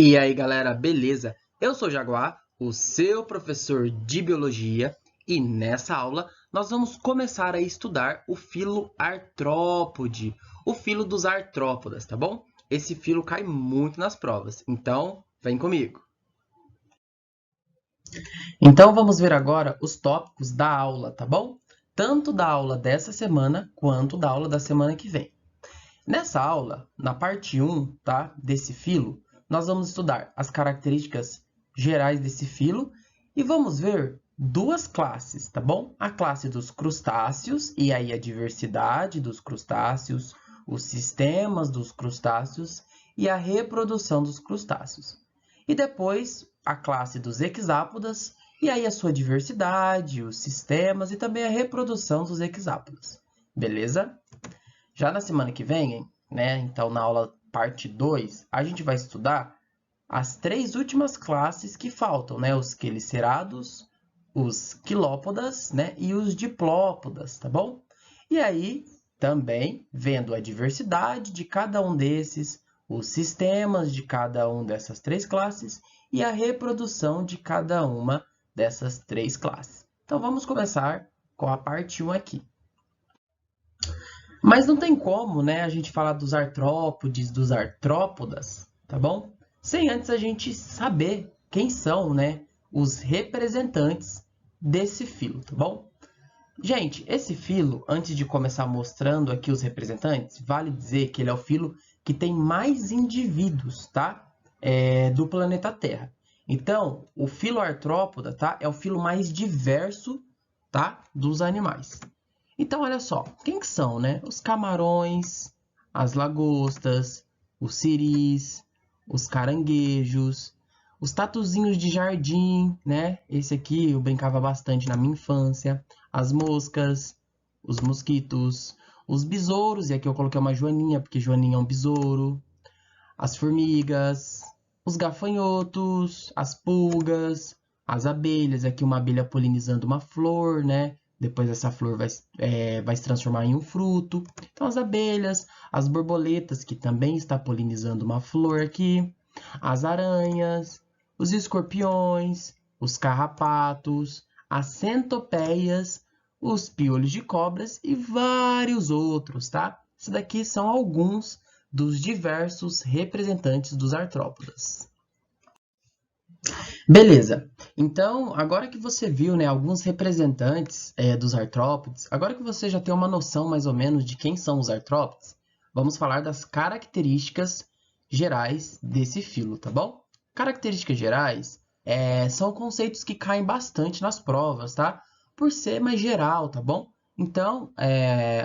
E aí, galera, beleza? Eu sou o Jaguar, o seu professor de biologia, e nessa aula nós vamos começar a estudar o filo artrópode, o filo dos artrópodas, tá bom? Esse filo cai muito nas provas, então vem comigo. Então vamos ver agora os tópicos da aula, tá bom? Tanto da aula dessa semana quanto da aula da semana que vem. Nessa aula, na parte 1, tá, desse filo, nós vamos estudar as características gerais desse filo e vamos ver duas classes, tá bom? A classe dos crustáceos, e aí a diversidade dos crustáceos, os sistemas dos crustáceos e a reprodução dos crustáceos. E depois a classe dos hexápodas, e aí a sua diversidade, os sistemas e também a reprodução dos hexápodas. Beleza? Já na semana que vem, né, então na aula parte 2, a gente vai estudar as três últimas classes que faltam, né, os quelicerados, os quilópodas, né, e os diplópodas, tá bom? E aí, também, vendo a diversidade de cada um desses, os sistemas de cada uma dessas três classes e a reprodução de cada uma dessas três classes. Então, vamos começar com a parte 1 aqui. Mas não tem como, né, a gente falar dos artrópodes, dos artrópodas, tá bom? Sem antes a gente saber quem são, né, os representantes desse filo, tá bom? Gente, esse filo, antes de começar mostrando aqui os representantes, vale dizer que ele é o filo que tem mais indivíduos, tá? Do planeta Terra. Então, o filo artrópoda, tá? É o filo mais diverso, tá? Dos animais. Então, olha só, quem que são, né? Os camarões, as lagostas, os siris, os caranguejos, os tatuzinhos de jardim, né? Esse aqui eu brincava bastante na minha infância. As moscas, os mosquitos, os besouros, e aqui eu coloquei uma joaninha, porque joaninha é um besouro. As formigas, os gafanhotos, as pulgas, as abelhas, aqui uma abelha polinizando uma flor, né? Depois essa flor vai se transformar em um fruto. Então, as abelhas, as borboletas, que também está polinizando uma flor aqui. As aranhas, os escorpiões, os carrapatos, as centopeias, os piolhos de cobras e vários outros, tá? Esses daqui são alguns dos diversos representantes dos artrópodas. Beleza, então agora que você viu, né, alguns representantes dos artrópodes, agora que você já tem uma noção mais ou menos de quem são os artrópodes, vamos falar das características gerais desse filo, tá bom? Características gerais são conceitos que caem bastante nas provas, tá? Por ser mais geral, tá bom? Então,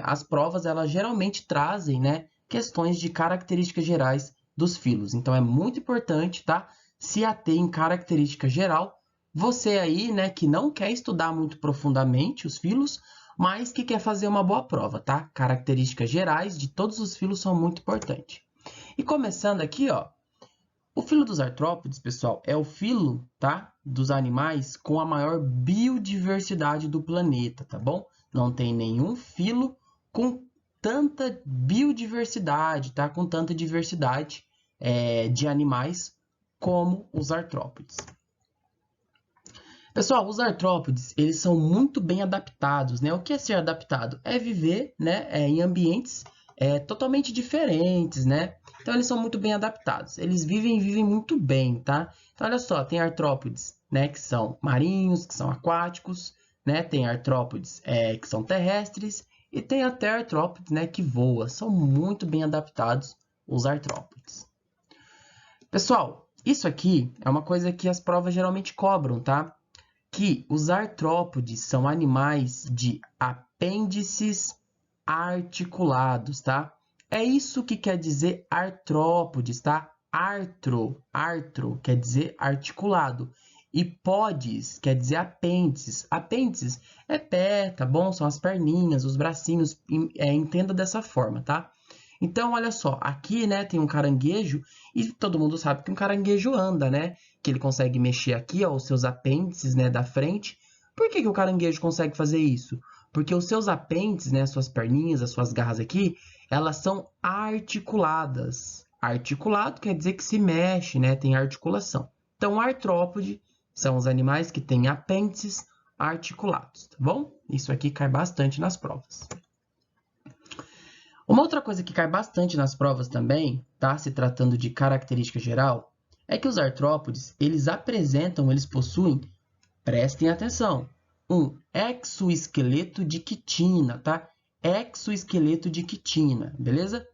as provas, elas geralmente trazem, né, questões de características gerais dos filos. Então, é muito importante, tá? Se ater em característica geral. Você aí, né, que não quer estudar muito profundamente os filos, mas que quer fazer uma boa prova, tá? Características gerais de todos os filos são muito importantes. E começando aqui, ó, o filo dos artrópodes, pessoal, é o filo, tá, dos animais com a maior biodiversidade do planeta, tá bom? Não tem nenhum filo com tanta biodiversidade, tá? Com tanta diversidade de animais como os artrópodes. Pessoal, os artrópodes, eles são muito bem adaptados, né? O que é ser adaptado? É viver, né, em ambientes totalmente diferentes, né? Então, eles são muito bem adaptados. Eles vivem muito bem, tá? Então, olha só, tem artrópodes, né, que são marinhos, que são aquáticos, né? Tem artrópodes que são terrestres e tem até artrópodes, né, que voam. São muito bem adaptados os artrópodes. Pessoal, isso aqui é uma coisa que as provas geralmente cobram, tá? Que os artrópodes são animais de apêndices articulados, tá? É isso que quer dizer artrópodes, tá? Artro quer dizer articulado. E podes quer dizer apêndices. Apêndices é pé, tá bom? São as perninhas, os bracinhos. Entenda dessa forma, tá? Então, olha só, aqui, né, tem um caranguejo e todo mundo sabe que um caranguejo anda, né? Que ele consegue mexer aqui, ó, os seus apêndices, né, da frente. Por que que o caranguejo consegue fazer isso? Porque os seus apêndices, né, as suas perninhas, as suas garras aqui, elas são articuladas. articulado quer dizer que se mexe, né? Tem articulação. Então, artrópode são os animais que têm apêndices articulados, tá bom? Isso aqui cai bastante nas provas. Uma outra coisa que cai bastante nas provas também, tá? Se tratando de característica geral, é que os artrópodes, eles possuem, prestem atenção, um exoesqueleto de quitina, tá? Exoesqueleto de quitina, beleza?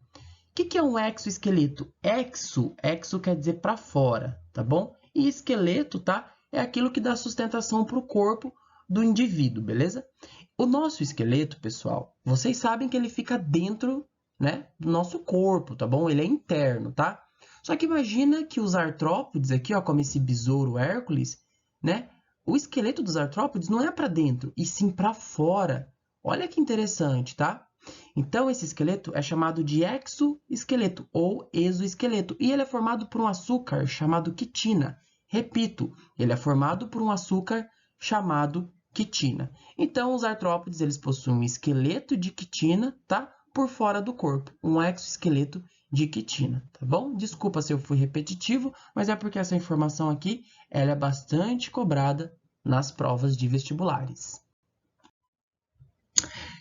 O que é um exoesqueleto? Exo quer dizer para fora, tá bom? E esqueleto, tá? É aquilo que dá sustentação para o corpo do indivíduo, beleza? O nosso esqueleto, pessoal, vocês sabem que ele fica dentro, né, do nosso corpo, tá bom? Ele é interno, tá? Só que imagina que os artrópodes aqui, ó, como esse besouro Hércules, né? O esqueleto dos artrópodes não é para dentro, e sim para fora. Olha que interessante, tá? Então, esse esqueleto é chamado de exoesqueleto ou exoesqueleto, e ele é formado por um açúcar chamado quitina. Repito, ele é formado por um açúcar chamado quitina. Então, os artrópodes eles possuem um esqueleto de quitina, tá? Por fora do corpo, um exoesqueleto de quitina, tá bom? Desculpa se eu fui repetitivo, mas é porque essa informação aqui ela é bastante cobrada nas provas de vestibulares.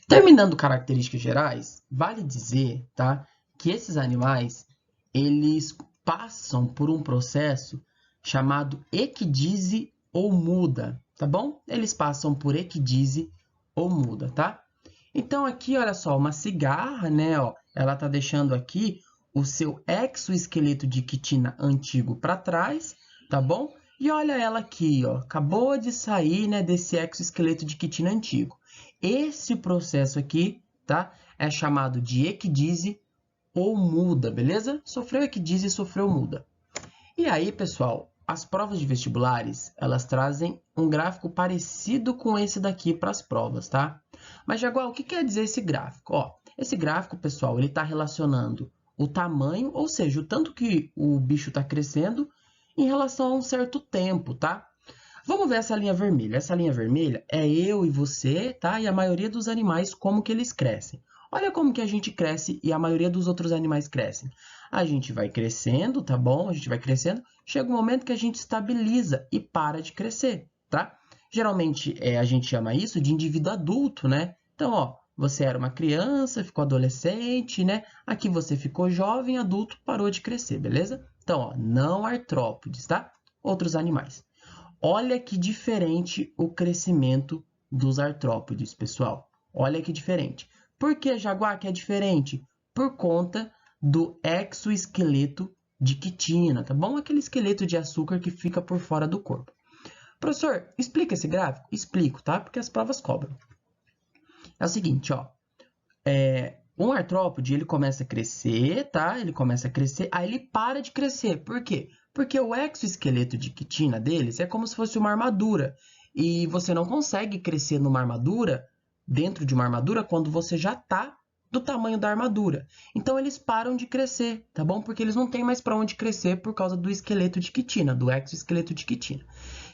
Terminando características gerais, vale dizer, tá, que esses animais eles passam por um processo chamado equidise ou muda, tá bom? Eles passam por equidise ou muda, tá? Então aqui, olha só, uma cigarra, né, ó, ela tá deixando aqui o seu exoesqueleto de quitina antigo para trás, tá bom? E olha ela aqui, ó, acabou de sair, né, desse exoesqueleto de quitina antigo. Esse processo aqui, tá, é chamado de equidise ou muda, beleza? Sofreu equidise, sofreu muda. E aí, pessoal, as provas de vestibulares, elas trazem um gráfico parecido com esse daqui para as provas, tá? Mas, Jaguar, o que quer dizer esse gráfico? Ó, esse gráfico, pessoal, ele está relacionando o tamanho, ou seja, o tanto que o bicho está crescendo em relação a um certo tempo, tá? Vamos ver essa linha vermelha. Essa linha vermelha é eu e você, tá? E a maioria dos animais, como que eles crescem. Olha como que a gente cresce e a maioria dos outros animais crescem. A gente vai crescendo, tá bom? A gente vai crescendo. Chega um momento que a gente estabiliza e para de crescer, tá? Geralmente, a gente chama isso de indivíduo adulto, né? Então, ó, você era uma criança, ficou adolescente, né? Aqui você ficou jovem, adulto, parou de crescer, beleza? Então, ó, não artrópodes, tá? Outros animais. Olha que diferente o crescimento dos artrópodes, pessoal. Olha que diferente. Por que, Jaguar, que é diferente? Por conta do exoesqueleto de quitina, tá bom? Aquele esqueleto de açúcar que fica por fora do corpo. Professor, explica esse gráfico? Explico, tá? Porque as provas cobram. É o seguinte, ó. Um artrópode, ele começa a crescer, tá? Ele começa a crescer, aí ele para de crescer. Por quê? Porque o exoesqueleto de quitina deles é como se fosse uma armadura. E você não consegue crescer numa armadura, dentro de uma armadura, quando você já está do tamanho da armadura. Então, eles param de crescer, tá bom? Porque eles não têm mais para onde crescer por causa do esqueleto de quitina, do exoesqueleto de quitina.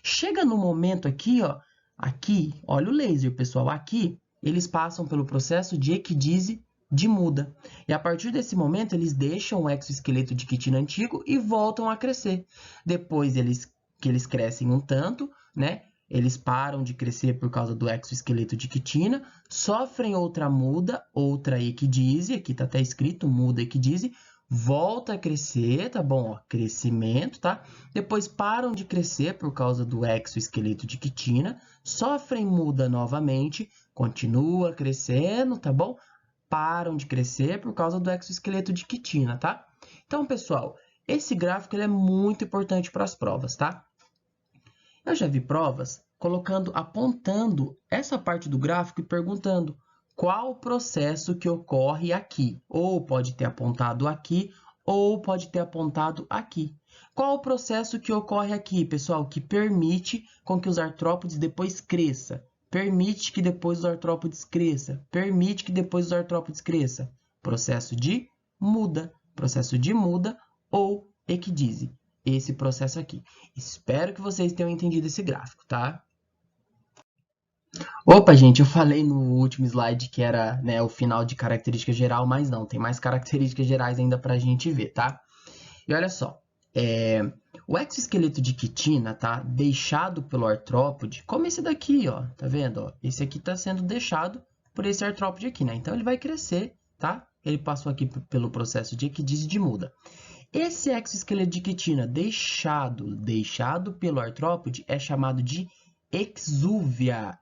Chega no momento aqui, ó. Aqui, olha o laser, pessoal. Aqui, eles passam pelo processo de equidise de muda. E a partir desse momento, eles deixam o exoesqueleto de quitina antigo e voltam a crescer. Depois que eles crescem um tanto, né? Eles param de crescer por causa do exoesqueleto de quitina, sofrem outra muda, outra equidise, aqui tá até escrito muda equidise, volta a crescer, tá bom? Ó, crescimento, tá? Depois param de crescer por causa do exoesqueleto de quitina, sofrem muda novamente, continua crescendo, tá bom? Param de crescer por causa do exoesqueleto de quitina, tá? Então, pessoal, esse gráfico ele é muito importante para as provas, tá? Eu já vi provas apontando essa parte do gráfico e perguntando qual o processo que ocorre aqui. Ou pode ter apontado aqui, ou pode ter apontado aqui. Qual o processo que ocorre aqui, pessoal, que permite com que os artrópodes depois cresçam? Permite que depois os artrópodes cresçam. Permite que depois os artrópodes cresçam. Processo de muda. Processo de muda ou equidise. Esse processo aqui. Espero que vocês tenham entendido esse gráfico, tá? Opa, gente, eu falei no último slide que era, né, o final de característica geral, mas não, tem mais características gerais ainda para a gente ver, tá? E olha só, o exoesqueleto de quitina, tá? Deixado pelo artrópode, como esse daqui, ó, tá vendo? Ó? Esse aqui está sendo deixado por esse artrópode aqui, né? Então ele vai crescer, tá? Ele passou aqui pelo processo de equidise de muda. Esse exoesqueleto de quitina deixado pelo artrópode é chamado de exúvia.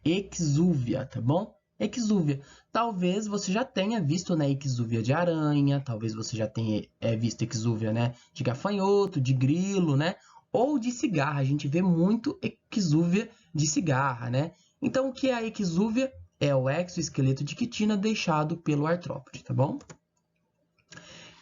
Exúvia, tá bom? Exúvia. Talvez você já tenha visto, né, exúvia de aranha, talvez você já tenha visto exúvia, né, de gafanhoto, de grilo, né, ou de cigarra. A gente vê muito exúvia de cigarra, né? Então, o que é a exúvia? É o exoesqueleto de quitina deixado pelo artrópode, tá bom?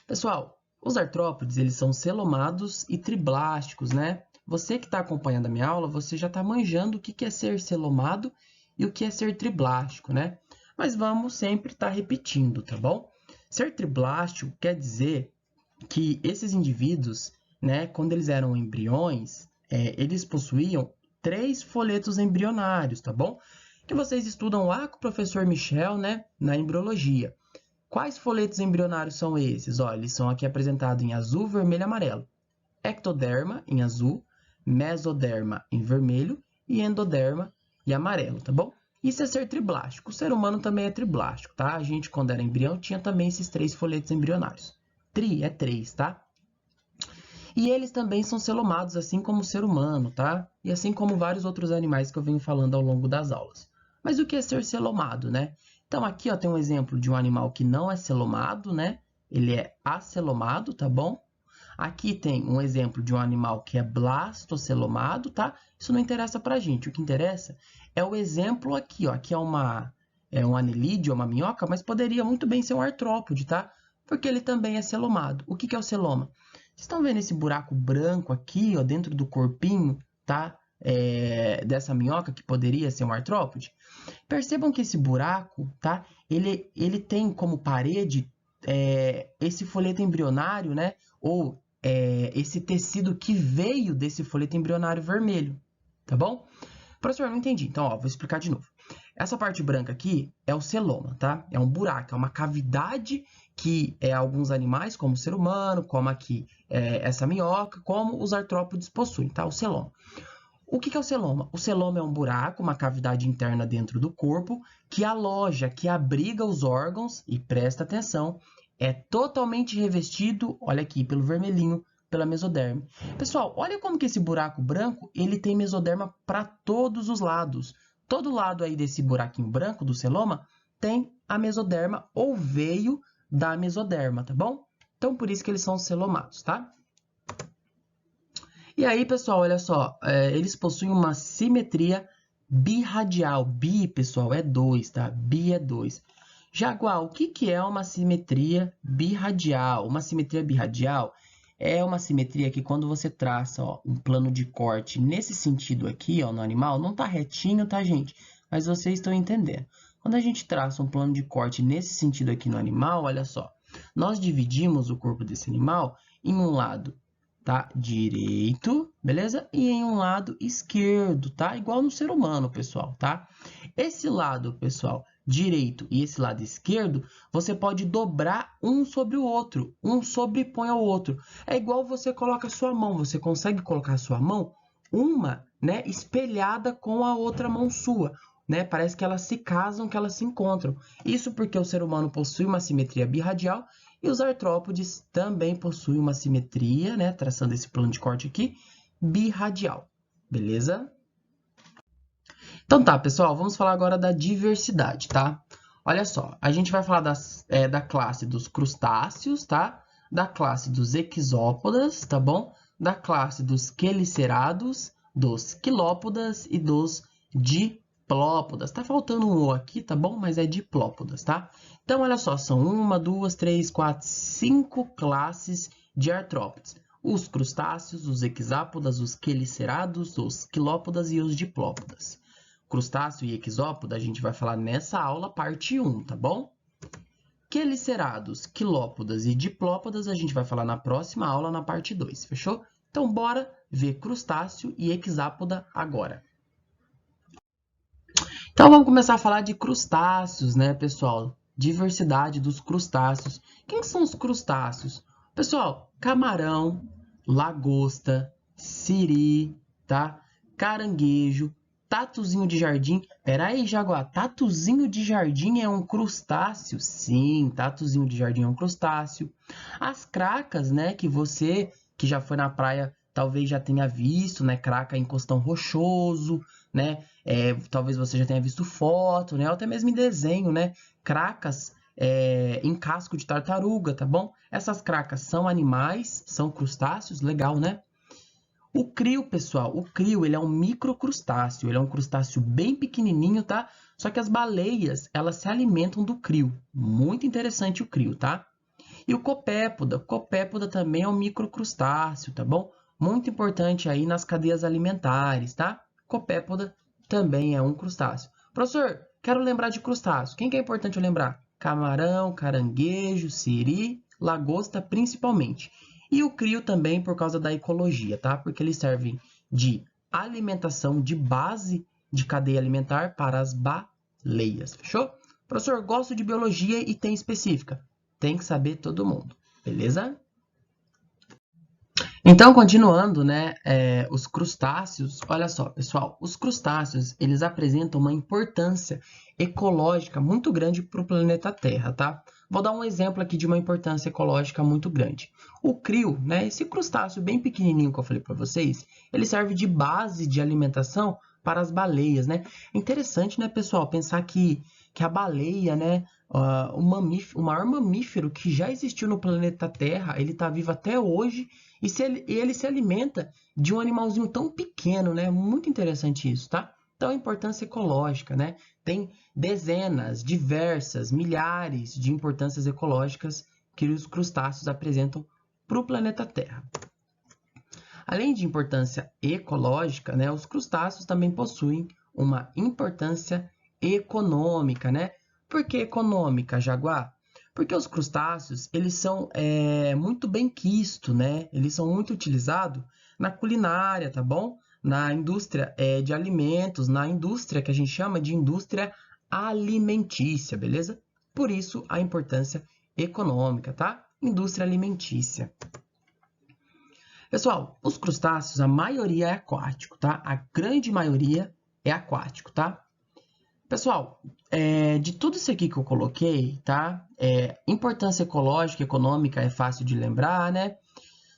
Pessoal, os artrópodes, eles são celomados e triblásticos, né? Você que está acompanhando a minha aula, você já está manjando o que é ser celomado e o que é ser triblástico, né? Mas vamos sempre estar repetindo, tá bom? Ser triblástico quer dizer que esses indivíduos, né, quando eles eram embriões, eles possuíam 3 folhetos embrionários, tá bom? Que vocês estudam lá com o professor Michel, né, na embriologia. Quais folhetos embrionários são esses? Olha, eles são aqui apresentados em azul, vermelho e amarelo. Ectoderma em azul, mesoderma em vermelho e endoderma em amarelo, tá bom? Isso é ser triblástico. O ser humano também é triblástico, tá? A gente, quando era embrião, tinha também esses 3 folhetos embrionários. Tri é 3, tá? E eles também são celomados, assim como o ser humano, tá? E assim como vários outros animais que eu venho falando ao longo das aulas. Mas o que é ser celomado, né? Então, aqui ó, tem um exemplo de um animal que não é celomado, né? Ele é acelomado, tá bom? Aqui tem um exemplo de um animal que é blastocelomado, tá? Isso não interessa pra gente. O que interessa é o exemplo aqui, ó. Aqui é um anelídeo, uma minhoca, mas poderia muito bem ser um artrópode, tá? Porque ele também é celomado. O que é o celoma? Vocês estão vendo esse buraco branco aqui, ó, dentro do corpinho, tá? Dessa minhoca, que poderia ser um artrópode? Percebam que esse buraco, tá? Ele tem como parede esse folheto embrionário, né? Ou esse tecido que veio desse folheto embrionário vermelho, tá bom? Professor, não entendi. Então, ó, vou explicar de novo. Essa parte branca aqui é o celoma, tá? É um buraco, é uma cavidade que alguns animais, como o ser humano, como aqui essa minhoca, como os artrópodes possuem, tá? O celoma. O que é o celoma? O celoma é um buraco, uma cavidade interna dentro do corpo, que aloja, que abriga os órgãos, e presta atenção, é totalmente revestido, olha aqui, pelo vermelhinho, pela mesoderma. Pessoal, olha como que esse buraco branco, ele tem mesoderma para todos os lados. Todo lado aí desse buraquinho branco do celoma tem a mesoderma ou veio da mesoderma, tá bom? Então, por isso que eles são celomados, tá? E aí, pessoal, olha só, eles possuem uma simetria birradial. Bi, pessoal, é 2, tá? Bi é 2. Jaguar, o que é uma simetria birradial? Uma simetria birradial é uma simetria que quando você traça, ó, um plano de corte nesse sentido aqui, ó, no animal, não tá retinho, tá, gente? Mas vocês estão entendendo. Quando a gente traça um plano de corte nesse sentido aqui no animal, olha só, nós dividimos o corpo desse animal em um lado, tá, direito, beleza? E em um lado esquerdo, tá? Igual no ser humano, pessoal, tá? Esse lado, pessoal, direito e esse lado esquerdo, você pode dobrar um sobre o outro, um sobrepõe ao outro. É igual você coloca a sua mão, você consegue colocar a sua mão, uma, né, espelhada com a outra mão sua, né? Parece que elas se casam, que elas se encontram. Isso porque o ser humano possui uma simetria birradial e os artrópodes também possuem uma simetria, né, traçando esse plano de corte aqui, birradial, beleza? Então tá, pessoal, vamos falar agora da diversidade, tá? Olha só, a gente vai falar da classe dos crustáceos, tá? Da classe dos exópodas, tá bom? Da classe dos quelicerados, dos quilópodas e dos diplópodas. Tá faltando um O aqui, tá bom? Mas é diplópodas, tá? Então, olha só, são 1, 2, 3, 4, 5 classes de artrópodes. Os crustáceos, os hexápodas, os quelicerados, os quilópodas e os diplópodas. Crustáceo e exópoda a gente vai falar nessa aula, parte 1, tá bom? Quelicerados, quilópodas e diplópodas a gente vai falar na próxima aula, na parte 2, fechou? Então, bora ver crustáceo e hexápoda agora. Então, vamos começar a falar de crustáceos, né, pessoal? Diversidade dos crustáceos. Quem são os crustáceos? Pessoal, camarão, lagosta, siri, tá? Caranguejo, tatuzinho de jardim. Pera aí, Jaguar, tatuzinho de jardim é um crustáceo? Sim, tatuzinho de jardim é um crustáceo. As cracas, né, que você que já foi na praia talvez já tenha visto, né, craca em costão rochoso, né, talvez você já tenha visto foto, né, ou até mesmo em desenho, né, cracas em casco de tartaruga, tá bom? Essas cracas são animais, são crustáceos, legal, né? O crio, pessoal, o crio, ele é um microcrustáceo, ele é um crustáceo bem pequenininho, tá? Só que as baleias, elas se alimentam do crio. Muito interessante o crio, tá? E o copépoda também é um microcrustáceo, tá bom? Muito importante aí nas cadeias alimentares, tá? Copépoda também é um crustáceo. Professor, quero lembrar de crustáceo. Quem que é importante eu lembrar? Camarão, caranguejo, siri, lagosta principalmente. E o crio também por causa da ecologia, tá? Porque eles servem de alimentação de base de cadeia alimentar para as baleias, fechou? Professor, gosto de biologia e tem específica. Tem que saber todo mundo, beleza? Então, continuando, né, os crustáceos, olha só, pessoal, os crustáceos, eles apresentam uma importância ecológica muito grande para o planeta Terra, tá? Vou dar um exemplo aqui de uma importância ecológica muito grande. O crio, né, esse crustáceo bem pequenininho que eu falei para vocês, ele serve de base de alimentação para as baleias, né? É interessante, né, pessoal, pensar que a baleia, né, o maior mamífero que já existiu no planeta Terra, ele está vivo até hoje e ele se alimenta de um animalzinho tão pequeno, né? Muito interessante isso, tá? Então, a importância ecológica, né? Tem dezenas, diversas, milhares de importâncias ecológicas que os crustáceos apresentam para o planeta Terra. Além de importância ecológica, né, os crustáceos também possuem uma importância econômica, né? Por que econômica, Jaguar? Porque os crustáceos, eles são muito bem quistos, né? Eles são muito utilizados na culinária, tá bom? Na indústria de alimentos, na indústria que a gente chama de indústria alimentícia, beleza? Por isso, a importância econômica, tá? Indústria alimentícia. Pessoal, os crustáceos, a maioria é aquático, tá? A grande maioria é aquático, tá? Pessoal, de tudo isso aqui que eu coloquei, tá? Importância ecológica, econômica é fácil de lembrar, né?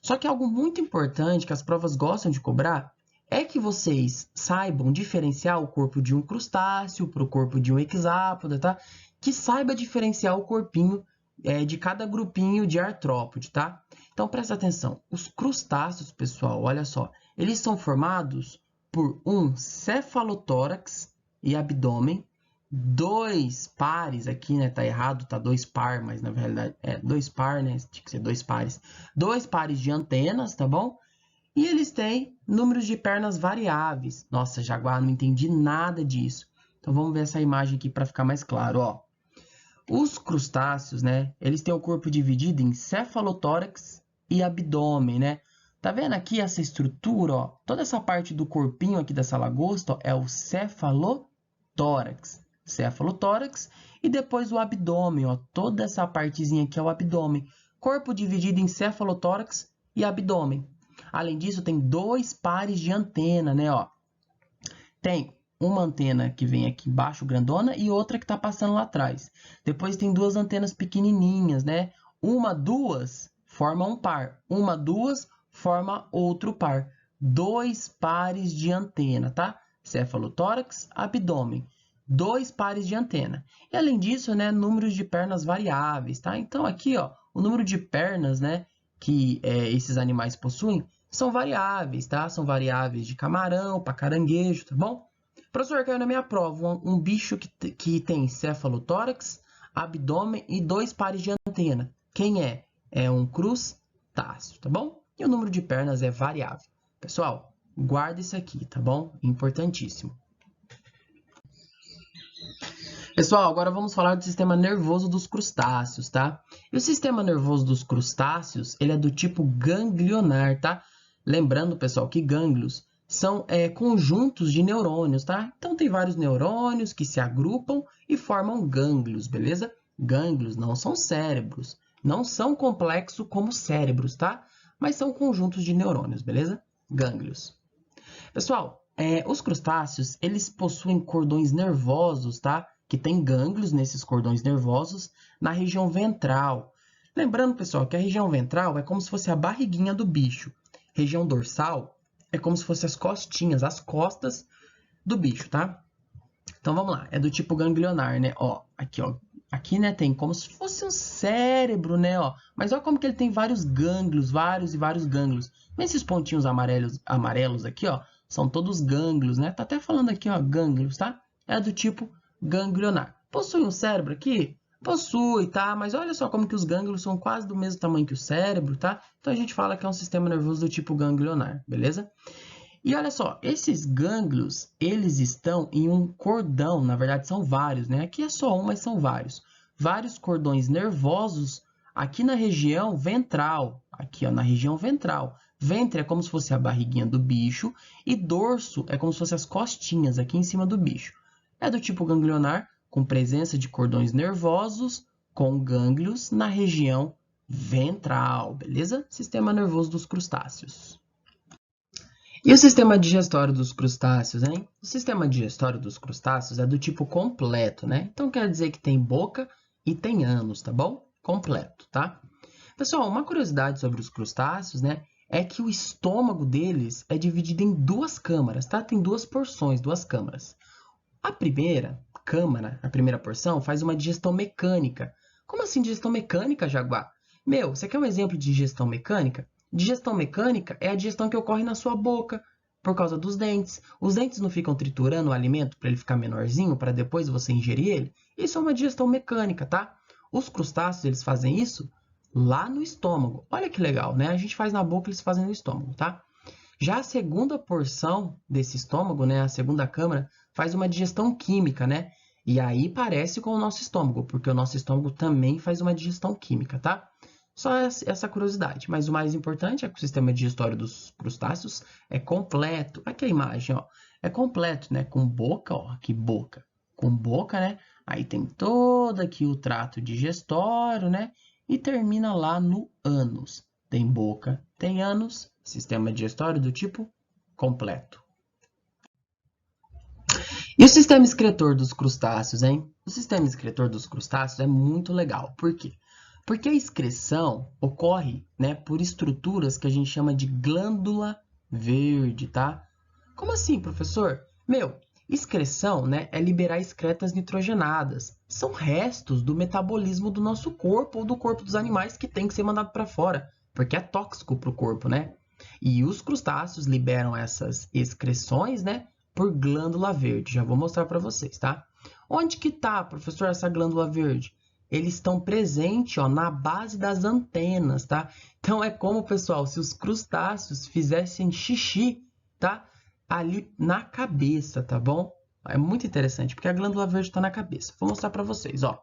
Só que algo muito importante que as provas gostam de cobrar é que vocês saibam diferenciar o corpo de um crustáceo para o corpo de um hexápoda, tá? Que saiba diferenciar o corpinho de cada grupinho de artrópode, tá? Então, presta atenção. Os crustáceos, pessoal, olha só, eles são formados por um cefalotórax e abdômen, dois pares aqui, né? Tá errado, tá dois par, mas na realidade é dois par, né? Tinha que ser dois pares de antenas, tá bom? E eles têm números de pernas variáveis. Nossa, Jaguar, não entendi nada disso. Então vamos ver essa imagem aqui para ficar mais claro, ó. Os crustáceos, né? Eles têm o corpo dividido em cefalotórax e abdômen, né? Tá vendo aqui essa estrutura, ó? Toda essa parte do corpinho aqui dessa lagosta, ó, é o cefalotórax. Cefalotórax e depois o abdômen, ó. Toda essa partezinha aqui é o abdômen. Corpo dividido em cefalotórax e abdômen. Além disso, tem dois pares de antena, né, ó. Tem uma antena que vem aqui embaixo, grandona, e outra que está passando lá atrás. Depois tem duas antenas pequenininhas, né? Duas forma um par. Duas forma outro par. Dois pares de antena, tá? Cefalotórax, abdômen. Dois pares de antena. E além disso, né, números de pernas variáveis, tá? Então aqui, ó, o número de pernas, né, que esses animais possuem são variáveis, tá? São variáveis de camarão para caranguejo, tá bom? Professor, caiu na minha prova um bicho que tem cefalotórax, abdômen e dois pares de antena. Quem é? É um crustáceo, tá bom? E o número de pernas é variável. Pessoal, guarda isso aqui, tá bom? Importantíssimo. Pessoal, agora vamos falar do sistema nervoso dos crustáceos, tá? E o sistema nervoso dos crustáceos, ele é do tipo ganglionar, tá? Lembrando, pessoal, que gânglios são conjuntos de neurônios, tá? Então, tem vários neurônios que se agrupam e formam gânglios, beleza? Gânglios não são cérebros. Não são complexos como cérebros, tá? Mas são conjuntos de neurônios, beleza? Gânglios. Pessoal, os crustáceos, eles possuem cordões nervosos, tá? Que tem gânglios nesses cordões nervosos na região ventral. Lembrando, pessoal, que a região ventral é como se fosse a barriguinha do bicho. Região dorsal é como se fosse as costinhas, as costas do bicho, tá? Então vamos lá, é do tipo ganglionar, né? Ó, aqui, né, tem como se fosse um cérebro, né, ó. Mas olha como que ele tem vários gânglios, vários e vários gânglios. Esses pontinhos amarelos aqui, ó, são todos gânglios, né? Tá até falando aqui, ó, gânglios, tá? É do tipo ganglionar. Possui um cérebro aqui? Possui, tá? Mas olha só como que os gânglios são quase do mesmo tamanho que o cérebro, tá? Então a gente fala que é um sistema nervoso do tipo ganglionar, beleza? E olha só, esses gânglios, eles estão em um cordão, na verdade são vários, né? Aqui é só um, mas são vários. Vários cordões nervosos aqui na região ventral, aqui ó, na região ventral. Ventre é como se fosse a barriguinha do bicho e dorso é como se fosse as costinhas aqui em cima do bicho. É do tipo ganglionar, com presença de cordões nervosos com gânglios na região ventral, beleza? Sistema nervoso dos crustáceos. E o sistema digestório dos crustáceos, hein? O sistema digestório dos crustáceos é do tipo completo, né? Então quer dizer que tem boca e tem ânus, tá bom? Completo, tá? Pessoal, uma curiosidade sobre os crustáceos, né? É que o estômago deles é dividido em duas câmaras, tá? Tem duas porções, duas câmaras. A primeira câmara, a primeira porção, faz uma digestão mecânica. Como assim digestão mecânica, Jaguar? Meu, você quer um exemplo de digestão mecânica? Digestão mecânica é a digestão que ocorre na sua boca, por causa dos dentes. Os dentes não ficam triturando o alimento para ele ficar menorzinho, para depois você ingerir ele? Isso é uma digestão mecânica, tá? Os crustáceos, eles fazem isso lá no estômago. Olha que legal, né? A gente faz na boca, eles fazem no estômago, tá? Já a segunda porção desse estômago, né, a segunda câmara, faz uma digestão química, né? E aí parece com o nosso estômago, porque o nosso estômago também faz uma digestão química, tá? Só essa curiosidade. Mas o mais importante é que o sistema digestório dos crustáceos é completo. Aqui a imagem, ó. É completo, né? Com boca, ó. Aqui boca. Com boca, né? Aí tem todo aqui o trato digestório, né? E termina lá no ânus. Tem boca, tem ânus, sistema digestório do tipo completo. E o sistema excretor dos crustáceos, hein? O sistema excretor dos crustáceos é muito legal. Por quê? Porque a excreção ocorre, né, por estruturas que a gente chama de glândula verde, tá? Como assim, professor? Meu, excreção, né, é liberar excretas nitrogenadas. São restos do metabolismo do nosso corpo ou do corpo dos animais que tem que ser mandado para fora, porque é tóxico para o corpo, né? E os crustáceos liberam essas excreções, né, por glândula verde. Já vou mostrar para vocês, tá? Onde que tá, professor, essa glândula verde? Eles estão presentes, ó, na base das antenas, tá? Então é como, pessoal, se os crustáceos fizessem xixi, tá? Ali na cabeça, tá bom? É muito interessante, porque a glândula verde está na cabeça. Vou mostrar para vocês, ó.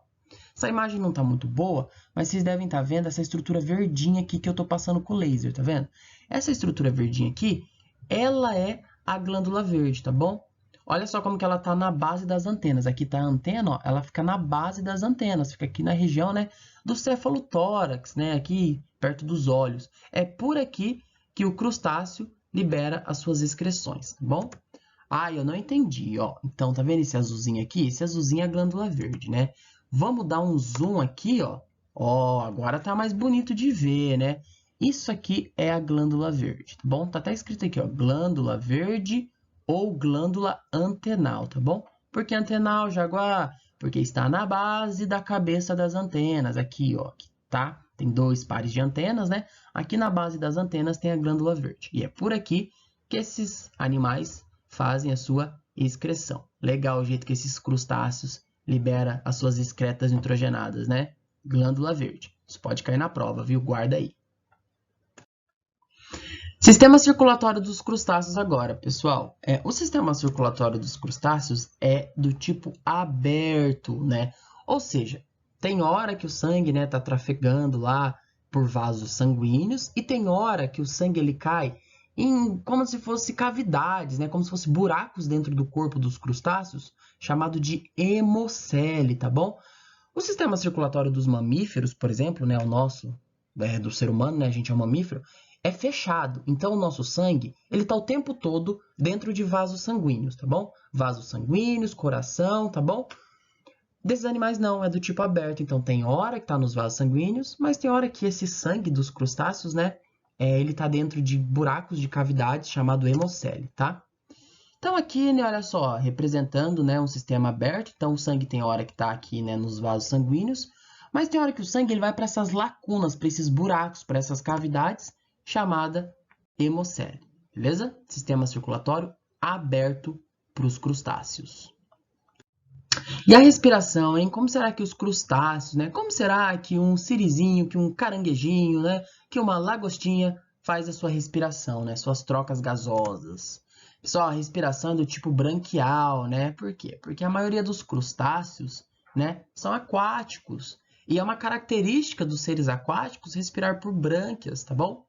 Essa imagem não está muito boa, mas vocês devem estar vendo essa estrutura verdinha aqui que eu estou passando com o laser, tá vendo? Essa estrutura verdinha aqui, ela é a glândula verde, tá bom? Olha só como que ela está na base das antenas. Aqui está a antena, ó, ela fica na base das antenas, fica aqui na região, né, do cefalotórax, né, aqui perto dos olhos. É por aqui que o crustáceo libera as suas excreções, tá bom? Ah, eu não entendi, ó. Então, tá vendo esse azulzinho aqui? Esse azulzinho é a glândula verde, né? Vamos dar um zoom aqui, ó. Ó, agora tá mais bonito de ver, né? Isso aqui é a glândula verde, tá bom? Tá até escrito aqui, ó, glândula verde ou glândula antenal, tá bom? Por que antenal, Jaguar? Porque está na base da cabeça das antenas, aqui, ó, tá? Tem dois pares de antenas, né? Aqui na base das antenas tem a glândula verde. E é por aqui que esses animais fazem a sua excreção. Legal o jeito que esses crustáceos liberam as suas excretas nitrogenadas, né? Glândula verde. Isso pode cair na prova, viu? Guarda aí. Sistema circulatório dos crustáceos agora, pessoal. O sistema circulatório dos crustáceos é do tipo aberto, né? Ou seja, tem hora que o sangue, né, tá trafegando lá por vasos sanguíneos e tem hora que o sangue ele cai em como se fosse cavidades, né? Como se fosse buracos dentro do corpo dos crustáceos, chamado de hemocele, tá bom? O sistema circulatório dos mamíferos, por exemplo, né, o nosso, do ser humano, né, a gente é um mamífero, é fechado. Então, o nosso sangue, ele está o tempo todo dentro de vasos sanguíneos, tá bom? Vasos sanguíneos, coração, tá bom? Desses animais não, é do tipo aberto. Então, tem hora que está nos vasos sanguíneos, mas tem hora que esse sangue dos crustáceos, né, ele está dentro de buracos de cavidades chamado hemocele, tá? Então aqui, né, olha só, representando, né, um sistema aberto, então o sangue tem hora que está aqui, né, nos vasos sanguíneos, mas tem hora que o sangue ele vai para essas lacunas, para esses buracos, para essas cavidades, chamada hemocele, beleza? Sistema circulatório aberto para os crustáceos. E a respiração, hein? Como será que os crustáceos, né? Como será que um sirizinho, que um caranguejinho, né, que uma lagostinha faz a sua respiração, né, suas trocas gasosas? Pessoal, a respiração é do tipo branquial, né? Por quê? Porque a maioria dos crustáceos, né, são aquáticos. E é uma característica dos seres aquáticos respirar por brânquias, tá bom?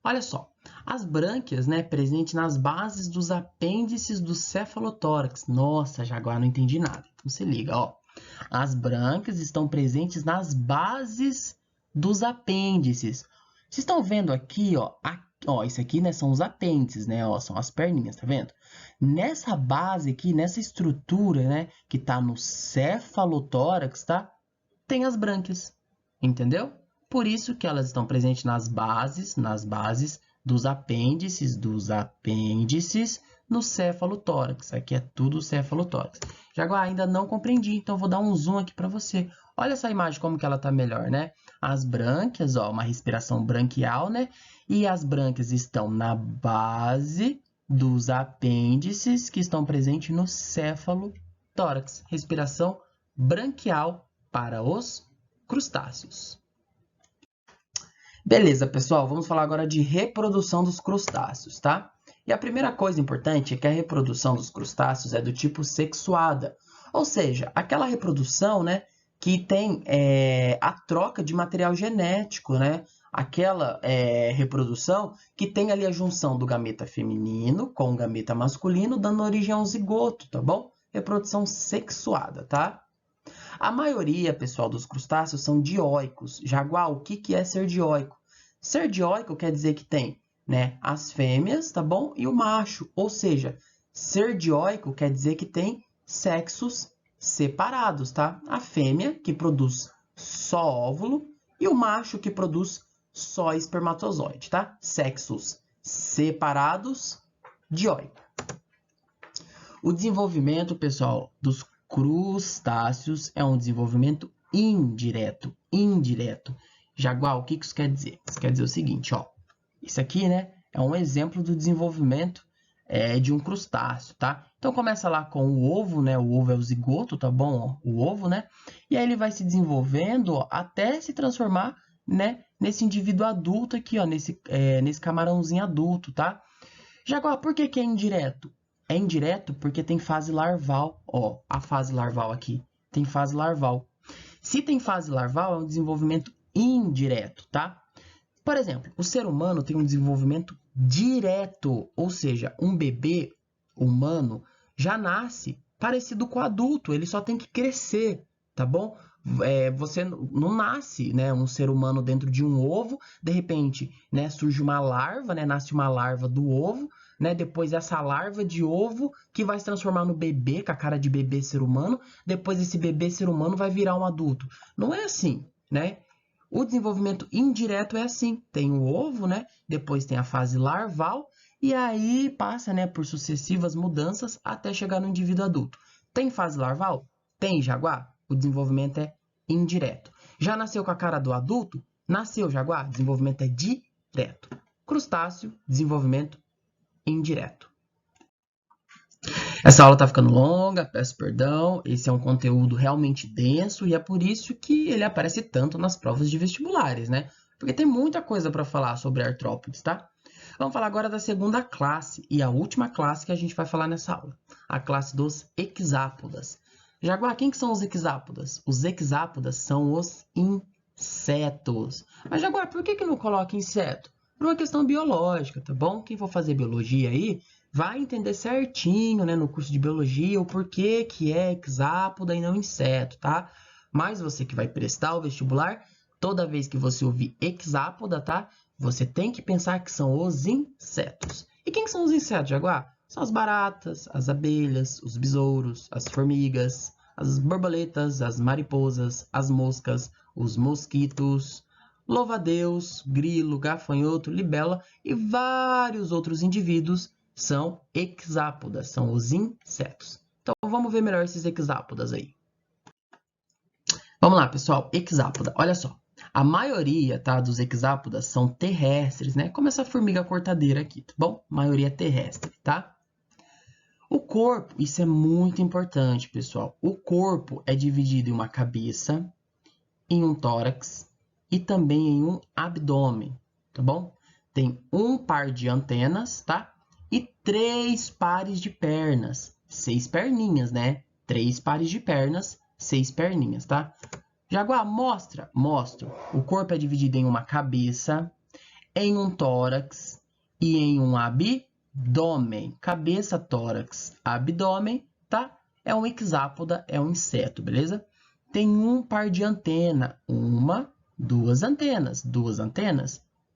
Olha só, as brânquias, né, presentes nas bases dos apêndices do cefalotórax. Nossa, Jaguar, não entendi nada. Então se liga, ó. As brânquias estão presentes nas bases dos apêndices. Vocês estão vendo aqui, ó, isso aqui, né, são os apêndices, né, ó, são as perninhas, tá vendo? Nessa base aqui, nessa estrutura, né, que tá no cefalotórax, tá? Tem as brânquias, entendeu? Por isso que elas estão presentes nas bases dos apêndices no cefalotórax. Aqui é tudo cefalotórax. Jaguar, ainda não compreendi, então vou dar um zoom aqui para você. Olha essa imagem como que ela tá melhor, né? As brânquias, ó, uma respiração branquial, né? E as brânquias estão na base dos apêndices que estão presentes no cefalotórax. Respiração branquial para os crustáceos. Beleza, pessoal, vamos falar agora de reprodução dos crustáceos, tá? E a primeira coisa importante é que a reprodução dos crustáceos é do tipo sexuada, ou seja, aquela reprodução, né, que tem a troca de material genético, né? Aquela reprodução que tem ali a junção do gameta feminino com o gameta masculino, dando origem a um zigoto, tá bom? Reprodução sexuada, tá? A maioria, pessoal, dos crustáceos são dioicos. Jaguar, o que é ser dioico? Ser dioico quer dizer que tem, né, as fêmeas, tá bom? E o macho. Ou seja, ser dioico quer dizer que tem sexos separados, tá? A fêmea, que produz só óvulo, e o macho, que produz só espermatozoide, tá? Sexos separados, dioico. O desenvolvimento, pessoal, dos crustáceos é um desenvolvimento indireto. Jaguar, o que isso quer dizer? Isso quer dizer o seguinte, ó. Isso aqui, né, é um exemplo do desenvolvimento de um crustáceo, tá? Então começa lá com o ovo, né? O ovo é o zigoto, tá bom? Ó, o ovo, né? E aí ele vai se desenvolvendo, ó, até se transformar, né, nesse indivíduo adulto aqui, ó, nesse camarãozinho adulto, tá? Jaguar, por que é indireto? É indireto porque tem fase larval. Ó, a fase larval aqui. Tem fase larval. Se tem fase larval, é um desenvolvimento indireto, tá? Por exemplo, o ser humano tem um desenvolvimento direto. Ou seja, um bebê humano já nasce parecido com o adulto. Ele só tem que crescer, tá bom? Você não nasce, né, um ser humano dentro de um ovo. De repente, né, surge uma larva, né, nasce uma larva do ovo. Né? Depois essa larva de ovo que vai se transformar no bebê, com a cara de bebê ser humano. Depois esse bebê ser humano vai virar um adulto. Não é assim, né? O desenvolvimento indireto é assim. Tem o ovo, né? Depois tem a fase larval e aí passa, né, por sucessivas mudanças até chegar no indivíduo adulto. Tem fase larval? Tem, Jaguar? O desenvolvimento é indireto. Já nasceu com a cara do adulto? Nasceu, Jaguar? Desenvolvimento é direto. Crustáceo, desenvolvimento indireto. Essa aula está ficando longa, peço perdão. Esse é um conteúdo realmente denso e é por isso que ele aparece tanto nas provas de vestibulares, né? Porque tem muita coisa para falar sobre artrópodes, tá? Vamos falar agora da segunda classe e a última classe que a gente vai falar nessa aula. A classe dos hexápodas. Jaguar, quem que são os hexápodas? Os hexápodas são os insetos. Mas, Jaguar, por que não coloca inseto? Por uma questão biológica, tá bom? Quem for fazer biologia aí vai entender certinho, né, no curso de biologia o porquê que é hexápoda e não inseto, tá? Mas você que vai prestar o vestibular, toda vez que você ouvir hexápoda, tá? Você tem que pensar que são os insetos. E quem são os insetos, Jaguar? São as baratas, as abelhas, os besouros, as formigas, as borboletas, as mariposas, as moscas, os mosquitos, louva-a-Deus, grilo, gafanhoto, libela e vários outros indivíduos são hexápodas, são os insetos. Então vamos ver melhor esses hexápodas aí. Vamos lá, pessoal, hexápoda, olha só. A maioria, tá, dos hexápodas são terrestres, né? Como essa formiga cortadeira aqui, tá bom? A maioria é terrestre, tá? O corpo, isso é muito importante, pessoal. O corpo é dividido em uma cabeça, em um tórax e também em um abdômen, tá bom? Tem um par de antenas, tá? E 3 pares de pernas, 6 perninhas, né? 3 pares de pernas, 6 perninhas, tá? Jaguar, mostra. Mostro. O corpo é dividido em uma cabeça, em um tórax e em um abdômen. Cabeça, tórax, abdômen, tá? É um hexápoda, é um inseto, beleza? Tem um par de antena, uma, duas antenas,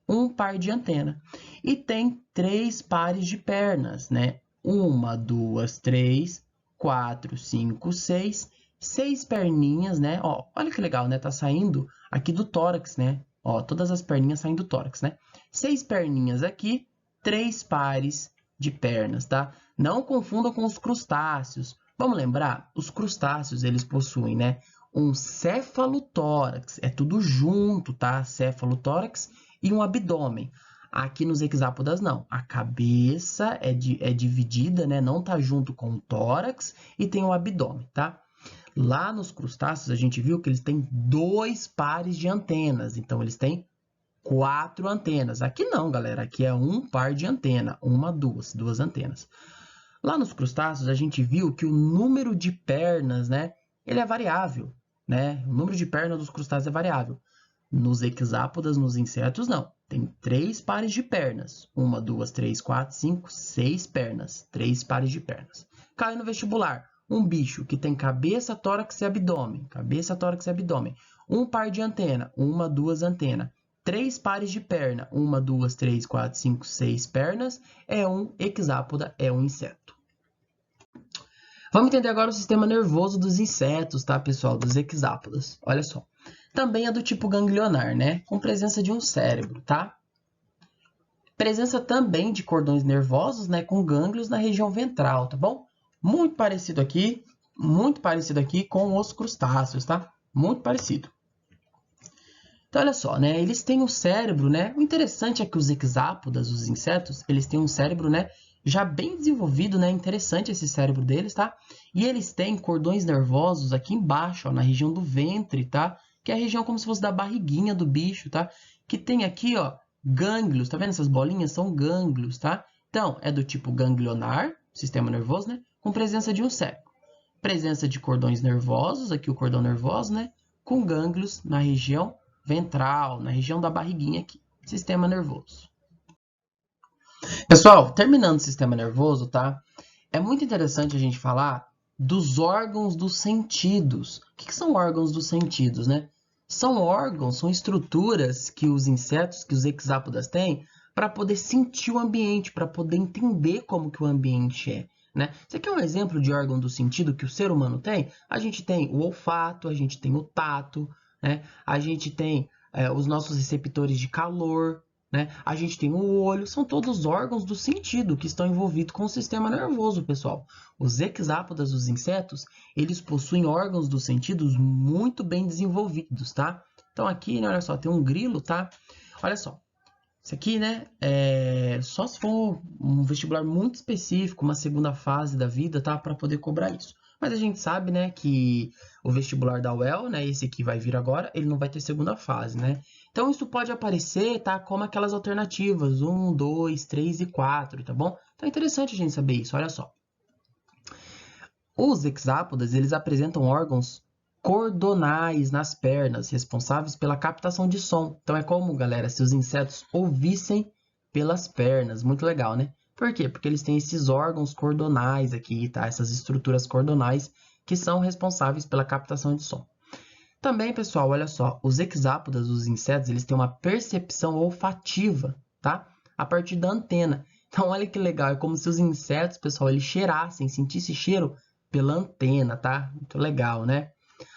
um par de antena. E tem 3 pares de pernas, né? Uma, duas, três, 4, 5, 6, 6 perninhas, né? Ó, olha que legal, né? Tá saindo aqui do tórax, né? Ó, todas as perninhas saem do tórax, né? 6 perninhas aqui, 3 pares de pernas, tá? Não confunda com os crustáceos. Vamos lembrar? Os crustáceos, eles possuem, né? Um cefalotórax, é tudo junto, tá? Cefalotórax e um abdômen. Aqui nos hexápodas, não. A cabeça é dividida, né? Não tá junto com o tórax e tem o abdômen, tá? Lá nos crustáceos, a gente viu que eles têm 2 pares de antenas. Então, eles têm 4 antenas. Aqui não, galera. Aqui é um par de antena. Uma, duas antenas. Lá nos crustáceos, a gente viu que o número de pernas, né? Ele é variável, né? O número de pernas dos crustáceos é variável. Nos hexápodas, nos insetos, não. Tem 3 pares de pernas. Uma, duas, três, 4, 5, 6 pernas. 3 pares de pernas. Cai no vestibular. Um bicho que tem cabeça, tórax e abdômen. Cabeça, tórax e abdômen. Um par de antena. Uma, duas antenas. 3 pares de perna. Uma, duas, três, 4, 5, 6 pernas. É um hexápoda, é um inseto. Vamos entender agora o sistema nervoso dos insetos, tá, pessoal? Dos hexápodas. Olha só. Também é do tipo ganglionar, né? Com presença de um cérebro, tá? Presença também de cordões nervosos, né? Com gânglios na região ventral, tá bom? Muito parecido aqui com os crustáceos, tá? Muito parecido. Então, olha só, né? Eles têm um cérebro, né? O interessante é que os hexápodas, os insetos, eles têm um cérebro, né? Já bem desenvolvido, né? Interessante esse cérebro deles, tá? E eles têm cordões nervosos aqui embaixo, ó, na região do ventre, tá? Que é a região como se fosse da barriguinha do bicho, tá? Que tem aqui, ó, gânglios, tá vendo? Essas bolinhas são gânglios, tá? Então, é do tipo ganglionar, sistema nervoso, né? Com presença de um cérebro. Presença de cordões nervosos, aqui o cordão nervoso, né? Com gânglios na região ventral, na região da barriguinha aqui. Sistema nervoso. Pessoal, terminando o sistema nervoso, tá? É muito interessante a gente falar dos órgãos dos sentidos. O que são órgãos dos sentidos, né? São órgãos, são estruturas que os insetos, que os hexápodas têm para poder sentir o ambiente, para poder entender como que o ambiente é, né? Isso aqui é um exemplo de órgão do sentido que o ser humano tem. A gente tem o olfato, a gente tem o tato, né? A gente tem os nossos receptores de calor, né? A gente tem o olho, são todos órgãos do sentido que estão envolvidos com o sistema nervoso, pessoal. Os hexápodas, os insetos, eles possuem órgãos dos sentidos muito bem desenvolvidos, tá? Então aqui, né, olha só, tem um grilo, tá? Olha só, isso aqui, né, só se for um vestibular muito específico, uma segunda fase da vida, tá? Para poder cobrar isso. Mas a gente sabe, né, que o vestibular da UEL, né, esse que vai vir agora, ele não vai ter segunda fase, né? Então, isso pode aparecer, tá, como aquelas alternativas, 1, 2, 3 e 4, tá bom? Então, é interessante a gente saber isso, olha só. Os hexápodas, eles apresentam órgãos cordonais nas pernas, responsáveis pela captação de som. Então, é como, galera, se os insetos ouvissem pelas pernas. Muito legal, né? Por quê? Porque eles têm esses órgãos cordonais aqui, tá? Essas estruturas cordonais que são responsáveis pela captação de som. Também, pessoal, olha só, os hexápodas, os insetos, eles têm uma percepção olfativa, tá? A partir da antena. Então, olha que legal, é como se os insetos, pessoal, eles cheirassem, sentissem cheiro pela antena, tá? Muito legal, né?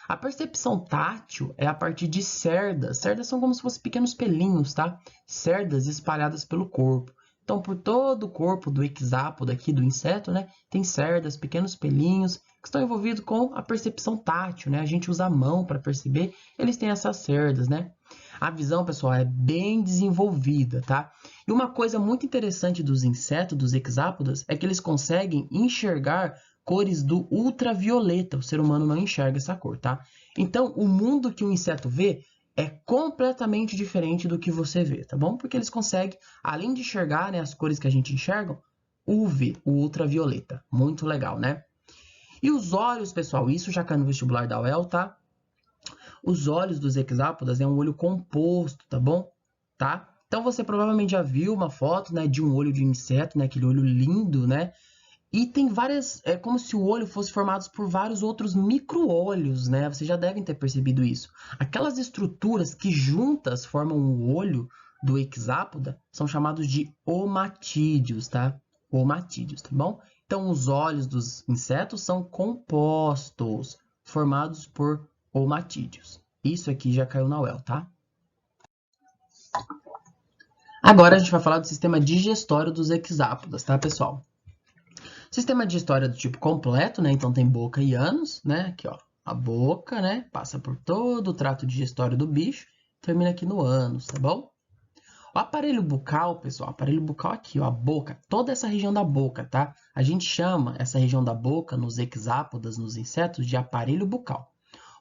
A percepção tátil é a partir de cerdas. Cerdas são como se fossem pequenos pelinhos, tá? Cerdas espalhadas pelo corpo. Então, por todo o corpo do hexápodo aqui, do inseto, né? Tem cerdas, pequenos pelinhos, que estão envolvidos com a percepção tátil, né? A gente usa a mão para perceber, eles têm essas cerdas, né? A visão, pessoal, é bem desenvolvida, tá? E uma coisa muito interessante dos insetos, dos hexápodas, é que eles conseguem enxergar cores do ultravioleta. O ser humano não enxerga essa cor, tá? Então, o mundo que o inseto vê é completamente diferente do que você vê, tá bom? Porque eles conseguem, além de enxergar, né, as cores que a gente enxerga, UV, o ultravioleta. Muito legal, né? E os olhos, pessoal, isso já cai no vestibular da UEL, tá? Os olhos dos hexápodas é um olho composto, tá bom? Tá? Então você provavelmente já viu uma foto, né, de um olho de inseto, né, aquele olho lindo, né? E tem várias, é como se o olho fosse formado por vários outros micro-olhos, né? Vocês já devem ter percebido isso. Aquelas estruturas que juntas formam o olho do hexápoda são chamados de omatídeos, tá? Omatídeos, tá bom? Então, os olhos dos insetos são compostos, formados por omatídeos. Isso aqui já caiu na UEL, tá? Agora a gente vai falar do sistema digestório dos hexápodas, tá, pessoal? Sistema digestório do tipo completo, né? Então tem boca e ânus, né? Aqui, ó, a boca, né? Passa por todo o trato digestório do bicho, termina aqui no ânus, tá bom? O aparelho bucal, pessoal, o aparelho bucal aqui, ó, a boca, toda essa região da boca, tá? A gente chama essa região da boca nos hexápodas, nos insetos, de aparelho bucal.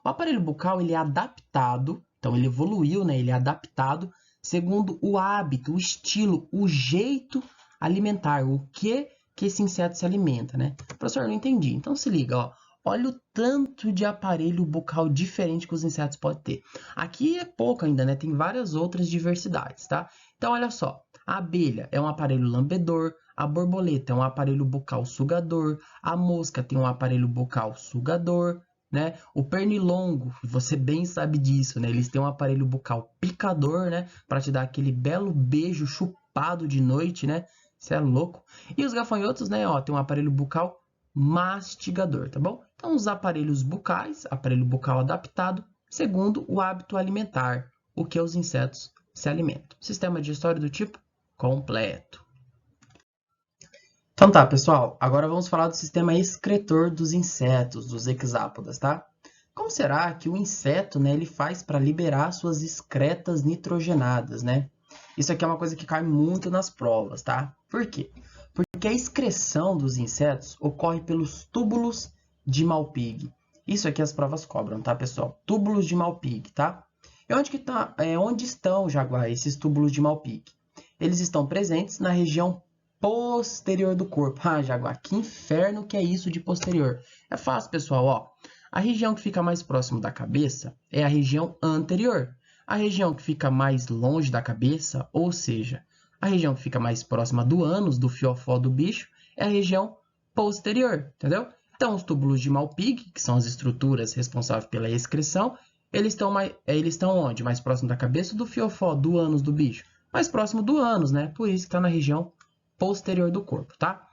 O aparelho bucal, ele é adaptado, então ele evoluiu, né? Ele é adaptado segundo o hábito, o estilo, o jeito alimentar, o que esse inseto se alimenta, né? Professor, não entendi. Então se liga, ó. Olha o tanto de aparelho bucal diferente que os insetos podem ter. Aqui é pouco ainda, né? Tem várias outras diversidades, tá? Então, olha só. A abelha é um aparelho lambedor, a borboleta é um aparelho bucal sugador, a mosca tem um aparelho bucal sugador, né? O pernilongo, você bem sabe disso, né? Eles têm um aparelho bucal picador, né? Para te dar aquele belo beijo chupado de noite, né? Você é louco. E os gafanhotos, né? Ó, tem um aparelho bucal mastigador, tá bom? Então, os aparelhos bucais, aparelho bucal adaptado, segundo o hábito alimentar, o que os insetos se alimentam. Sistema digestório do tipo completo. Então tá, pessoal, agora vamos falar do sistema excretor dos insetos, dos hexápodas, tá? Como será que o inseto, né, ele faz para liberar suas excretas nitrogenadas, né? Isso aqui é uma coisa que cai muito nas provas, tá? Por quê? Porque a excreção dos insetos ocorre pelos túbulos de Malpighi. Isso aqui as provas cobram, tá, pessoal? Túbulos de Malpighi, tá? E onde estão, Jaguar, esses túbulos de Malpighi? Eles estão presentes na região posterior do corpo. Ah, Jaguar, que inferno que é isso de posterior? É fácil, pessoal, ó. A região que fica mais próximo da cabeça é a região anterior. A região que fica mais longe da cabeça, ou seja, a região que fica mais próxima do ânus, do fiofó do bicho, é a região posterior, entendeu? Então, os túbulos de Malpighi, que são as estruturas responsáveis pela excreção, eles estão onde? Mais próximo da cabeça ou do fiofó, do ânus do bicho? Mais próximo do ânus, né? Por isso que está na região posterior do corpo, tá?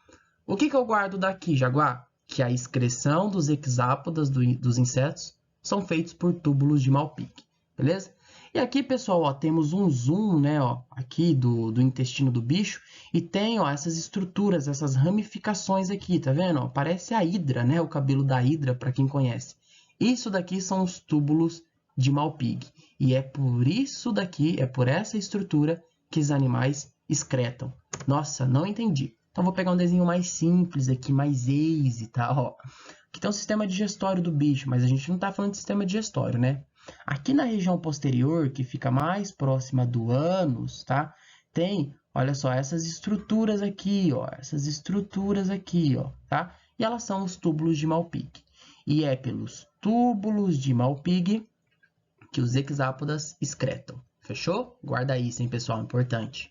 O que eu guardo daqui, Jaguar? Que a excreção dos hexápodas dos insetos são feitos por túbulos de Malpighi, beleza? E aqui, pessoal, ó, temos um zoom, né, ó, aqui do intestino do bicho, e tem, ó, essas estruturas, essas ramificações aqui, tá vendo? Ó, parece a hidra, né, o cabelo da hidra, para quem conhece. Isso daqui são os túbulos de Malpighi, e é por isso daqui, é por essa estrutura que os animais excretam. Nossa, não entendi. Então, vou pegar um desenho mais simples aqui, mais easy, tá? Ó, aqui tem um sistema digestório do bicho, mas a gente não está falando de sistema digestório, né? Aqui na região posterior, que fica mais próxima do ânus, tá? Tem, olha só, essas estruturas aqui, ó. Essas estruturas aqui, ó, tá? E elas são os túbulos de Malpighi. E é pelos túbulos de Malpighi que os hexápodas excretam. Fechou? Guarda isso, hein, pessoal? Importante.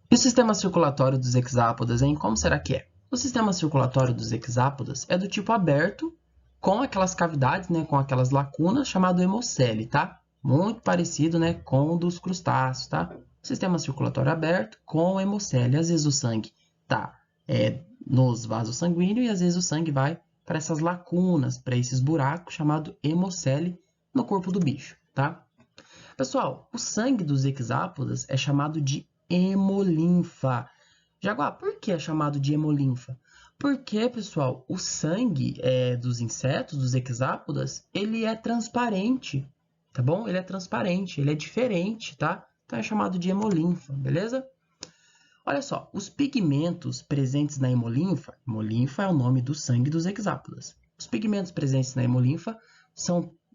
E o sistema circulatório dos hexápodas, hein? Como será que é? O sistema circulatório dos hexápodas é do tipo aberto, com aquelas cavidades, né, com aquelas lacunas, chamado hemocele, tá? Muito parecido, né, com o dos crustáceos, tá? Sistema circulatório aberto com hemocele. Às vezes o sangue tá nos vasos sanguíneos e às vezes o sangue vai para essas lacunas, para esses buracos, chamado hemocele no corpo do bicho, tá? Pessoal, o sangue dos hexápodas é chamado de hemolinfa. Jaguar, por que é chamado de hemolinfa? Porque, pessoal, o sangue dos insetos, dos hexápodas, ele é transparente, tá bom? Ele é transparente, ele é diferente, tá? Então é chamado de hemolinfa, beleza? Olha só, os pigmentos presentes na hemolinfa, hemolinfa é o nome do sangue dos hexápodas. Os pigmentos presentes na hemolinfa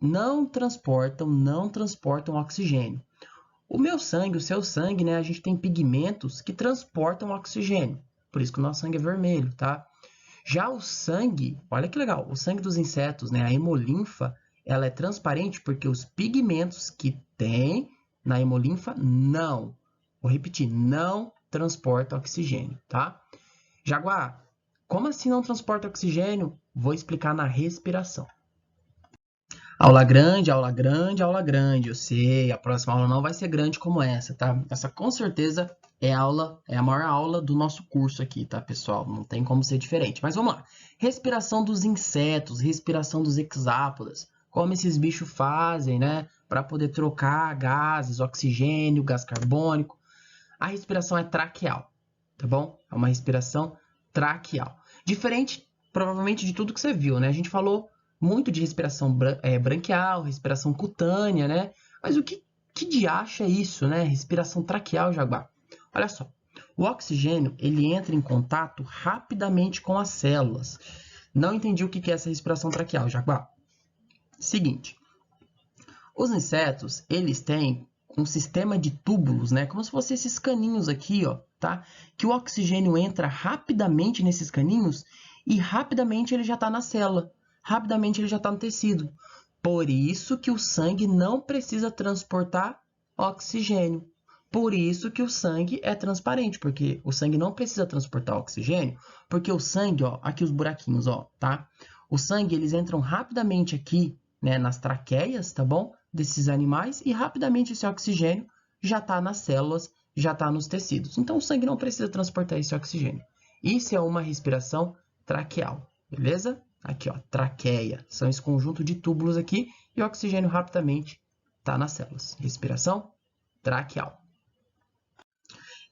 não transportam oxigênio. O meu sangue, o seu sangue, né, a gente tem pigmentos que transportam oxigênio. Por isso que o nosso sangue é vermelho, tá? Já o sangue, olha que legal, o sangue dos insetos, né, a hemolinfa, ela é transparente porque os pigmentos que tem na hemolinfa não, vou repetir, não transporta oxigênio, tá? Jaguar, como assim não transporta oxigênio? Vou explicar na respiração. Aula grande, aula grande, aula grande. Eu sei, a próxima aula não vai ser grande como essa, tá? Essa com certeza é a maior aula do nosso curso aqui, tá, pessoal? Não tem como ser diferente. Mas vamos lá. Respiração dos insetos, respiração dos hexápodas. Como esses bichos fazem, né? Para poder trocar gases, oxigênio, gás carbônico. A respiração é traqueal, tá bom? É uma respiração traqueal. Diferente, provavelmente, de tudo que você viu, né? A gente falou muito de respiração branquial, respiração cutânea, né? Mas o que de acha é isso, né? Respiração traqueal, Jaguar. Olha só, o oxigênio, ele entra em contato rapidamente com as células. Não entendi o que é essa respiração traqueal, Jaguar. Seguinte, os insetos, eles têm um sistema de túbulos, né? Como se fossem esses caninhos aqui, ó, tá? Que o oxigênio entra rapidamente nesses caninhos e rapidamente ele já está na célula. Rapidamente ele já está no tecido. Por isso que o sangue não precisa transportar oxigênio. Por isso que o sangue é transparente, porque o sangue não precisa transportar oxigênio, porque o sangue, ó, aqui os buraquinhos, ó, tá? O sangue, eles entram rapidamente aqui, né, nas traqueias, tá bom? Desses animais e rapidamente esse oxigênio já está nas células, já está nos tecidos. Então o sangue não precisa transportar esse oxigênio. Isso é uma respiração traqueal, beleza? Aqui, ó, traqueia. São esse conjunto de túbulos aqui e o oxigênio rapidamente está nas células. Respiração traqueal.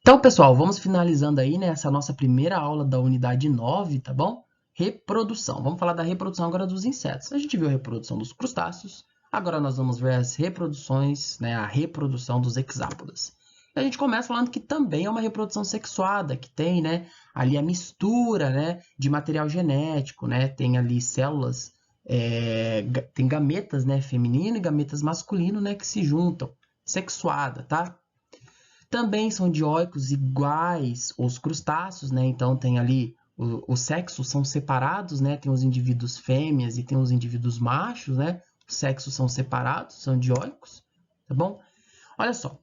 Então, pessoal, vamos finalizando aí, né, essa nossa primeira aula da unidade 9, tá bom? Reprodução. Vamos falar da reprodução agora dos insetos. A gente viu a reprodução dos crustáceos, agora nós vamos ver as reproduções, né, a reprodução dos hexápodas. A gente começa falando que também é uma reprodução sexuada, que tem, né, ali a mistura, né, de material genético, né, tem ali células, tem gametas, né, feminino e gametas masculino, né, que se juntam, sexuada, tá? Também são dioicos iguais os crustáceos, né, então tem ali os sexos são separados, né, tem os indivíduos fêmeas e tem os indivíduos machos, né, os sexos são separados, são dioicos, tá bom? Olha só.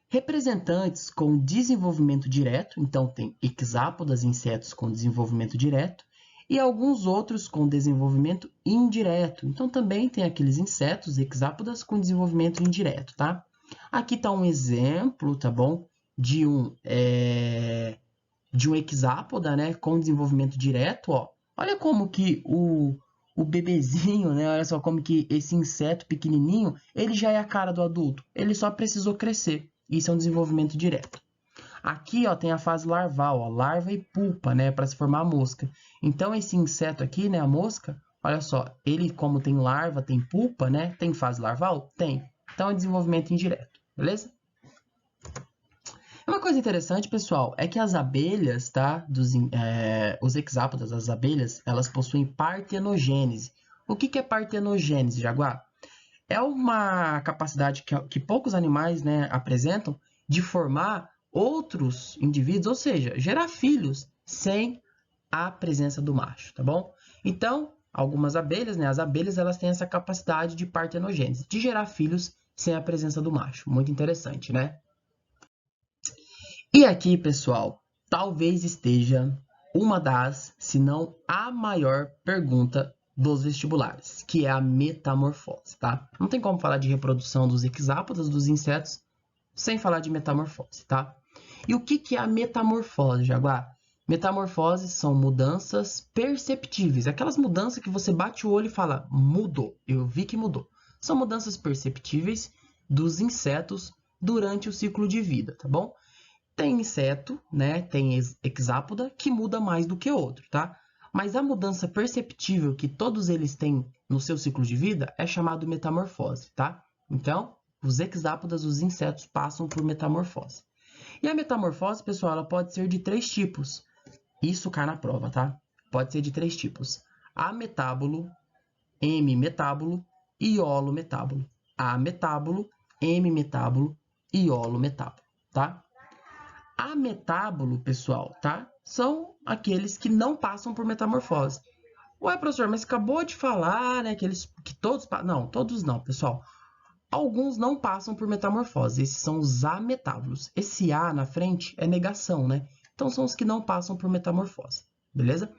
Representantes com desenvolvimento direto, então tem hexápodas, insetos com desenvolvimento direto, e alguns outros com desenvolvimento indireto. Então também tem aqueles insetos, hexápodas, com desenvolvimento indireto, tá? Aqui está um exemplo, tá bom? De um hexápoda, né, com desenvolvimento direto, ó. Olha como que o bebezinho, né, olha só como que esse inseto pequenininho, ele já é a cara do adulto. Ele só precisou crescer. Isso é um desenvolvimento direto. Aqui, ó, tem a fase larval, ó, larva e pupa, né, para se formar a mosca. Então, esse inseto aqui, né, a mosca, olha só, ele como tem larva, tem pupa, né, tem fase larval? Tem. Então, é desenvolvimento indireto, beleza? Uma coisa interessante, pessoal, é que as abelhas, tá, os hexápodas, as abelhas, elas possuem partenogênese. O que é partenogênese, Jaguar? É uma capacidade que poucos animais, né, apresentam de formar outros indivíduos, ou seja, gerar filhos sem a presença do macho, tá bom? Então, algumas abelhas, né, as abelhas, elas têm essa capacidade de partenogênese, de gerar filhos sem a presença do macho. Muito interessante, né? E aqui, pessoal, talvez esteja uma das, se não a maior pergunta dos vestibulares, que é a metamorfose, tá? Não tem como falar de reprodução dos hexápodas, dos insetos, sem falar de metamorfose, tá? E o que é a metamorfose, Jaguar? Metamorfoses são mudanças perceptíveis, aquelas mudanças que você bate o olho e fala, mudou, eu vi que mudou. São mudanças perceptíveis dos insetos durante o ciclo de vida, tá bom? Tem inseto, né? Tem hexápoda que muda mais do que outro, tá? Mas a mudança perceptível que todos eles têm no seu ciclo de vida é chamado metamorfose, tá? Então, os hexápodas, os insetos, passam por metamorfose. E a metamorfose, pessoal, ela pode ser de 3 tipos. Isso cai na prova, tá? Pode ser de 3 tipos. Ametábulo, hemimetábulo e holometábulo. Ametábulo, hemimetábulo e holometábulo, tá? Ametábulo, pessoal, tá? São aqueles que não passam por metamorfose. Ué, professor, mas acabou de falar, né, que todos... Não, todos não, pessoal. Alguns não passam por metamorfose. Esses são os ametábulos. Esse A na frente é negação, né? Então, são os que não passam por metamorfose, beleza?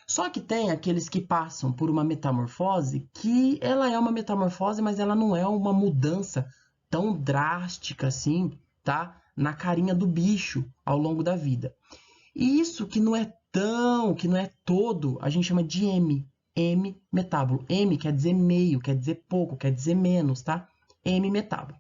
Só que tem aqueles que passam por uma metamorfose que ela é uma metamorfose, mas ela não é uma mudança tão drástica assim, tá? Na carinha do bicho ao longo da vida. E isso que não é todo, a gente chama de M-metábulo. M quer dizer meio, quer dizer pouco, quer dizer menos, tá? M-metábulo.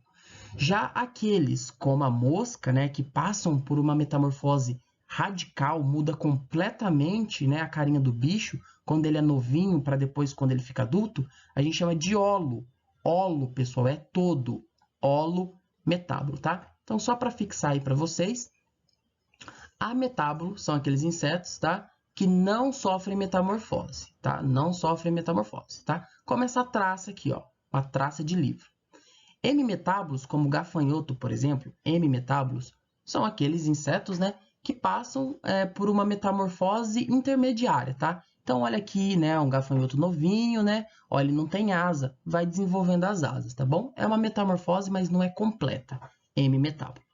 Já aqueles, como a mosca, né, que passam por uma metamorfose radical, muda completamente, né, a carinha do bicho, quando ele é novinho para depois quando ele fica adulto, a gente chama de holo. Holo, pessoal, é todo. Holometábulo, tá? Então, só para fixar aí para vocês, ametábulo são aqueles insetos, tá? Que não sofrem metamorfose, tá? Não sofrem metamorfose, tá? Como essa traça aqui, ó, uma traça de livro. Hemimetábulos, como o gafanhoto, por exemplo, hemimetábulos, são aqueles insetos, né, que passam por uma metamorfose intermediária, tá? Então, olha aqui, né, um gafanhoto novinho, né? Olha, ele não tem asa, vai desenvolvendo as asas, tá bom? É uma metamorfose, mas não é completa, hemimetábulo.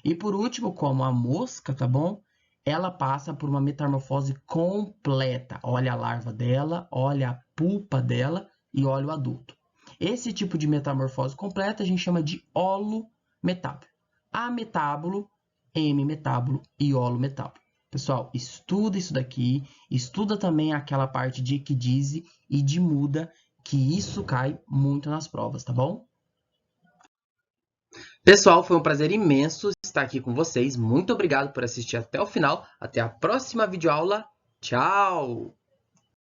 E por último, como a mosca, tá bom? Ela passa por uma metamorfose completa. Olha a larva dela, olha a pulpa dela e olha o adulto. Esse tipo de metamorfose completa a gente chama de holometábulo. Ametábulo, hemimetábulo e holometábulo. Pessoal, estuda isso daqui, estuda também aquela parte de equidise e de muda, que isso cai muito nas provas, tá bom? Pessoal, foi um prazer imenso estar aqui com vocês. Muito obrigado por assistir até o final. Até a próxima videoaula. Tchau!